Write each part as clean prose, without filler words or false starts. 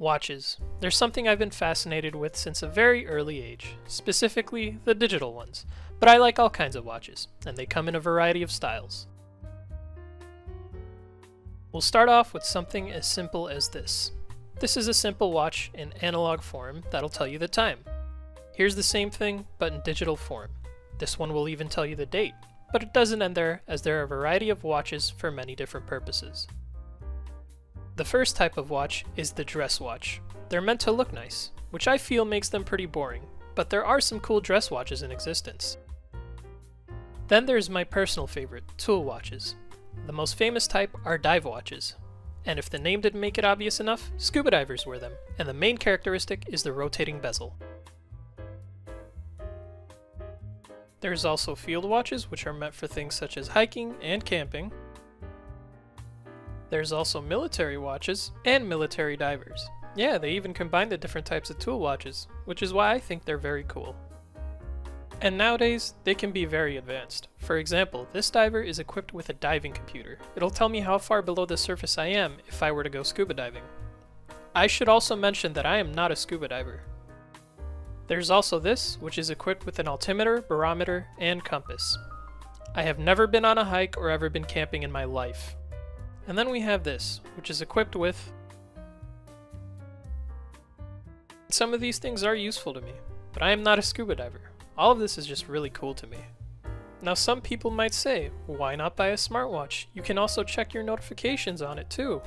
Watches. They're something I've been fascinated with since a very early age, specifically the digital ones, but I like all kinds of watches, and they come in a variety of styles. We'll start off with something as simple as this. This is a simple watch in analog form that'll tell you the time. Here's the same thing, but in digital form. This one will even tell you the date, but it doesn't end there, as there are a variety of watches for many different purposes. The first type of watch is the dress watch. They're meant to look nice, which I feel makes them pretty boring, but there are some cool dress watches in existence. Then there's my personal favorite, tool watches. The most famous type are dive watches. And if the name didn't make it obvious enough, scuba divers wear them, and the main characteristic is the rotating bezel. There's also field watches, which are meant for things such as hiking and camping. There's also military watches and military divers. Yeah, they even combine the different types of tool watches, which is why I think they're very cool. And nowadays, they can be very advanced. For example, this diver is equipped with a diving computer. It'll tell me how far below the surface I am if I were to go scuba diving. I should also mention that I am not a scuba diver. There's also this, which is equipped with an altimeter, barometer, and compass. I have never been on a hike or ever been camping in my life. And then we have this, which is equipped with... Some of these things are useful to me, but I am not a scuba diver. All of this is just really cool to me. Now some people might say, why not buy a smartwatch? You can also check your notifications on it too.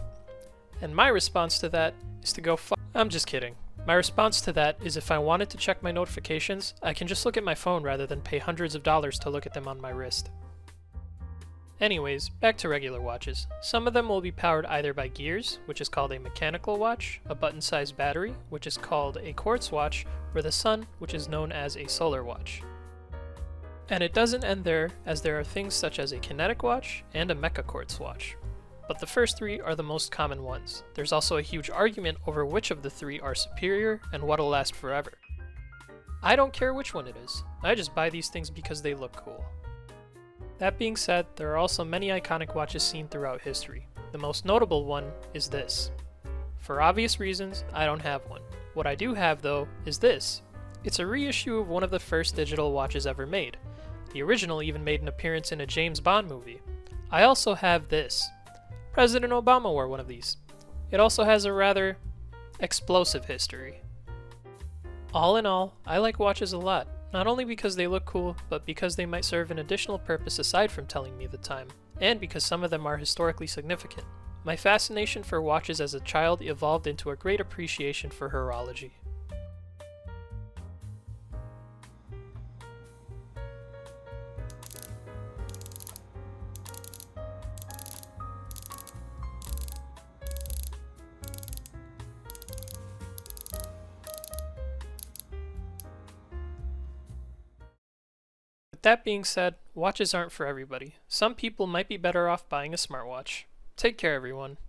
And my response to that is to go I'm just kidding. My response to that is if I wanted to check my notifications, I can just look at my phone rather than pay hundreds of dollars to look at them on my wrist. Anyways, back to regular watches. Some of them will be powered either by gears, which is called a mechanical watch, a button-sized battery, which is called a quartz watch, or the sun, which is known as a solar watch. And it doesn't end there, as there are things such as a kinetic watch and a mecha quartz watch. But the first three are the most common ones. There's also a huge argument over which of the three are superior and what'll last forever. I don't care which one it is. I just buy these things because they look cool. That being said, there are also many iconic watches seen throughout history. The most notable one is this. For obvious reasons, I don't have one. What I do have though is this. It's a reissue of one of the first digital watches ever made. The original even made an appearance in a James Bond movie. I also have this. President Obama wore one of these. It also has a rather explosive history. All in all, I like watches a lot. Not only because they look cool, but because they might serve an additional purpose aside from telling me the time, and because some of them are historically significant. My fascination for watches as a child evolved into a great appreciation for horology. That being said, watches aren't for everybody. Some people might be better off buying a smartwatch. Take care, everyone.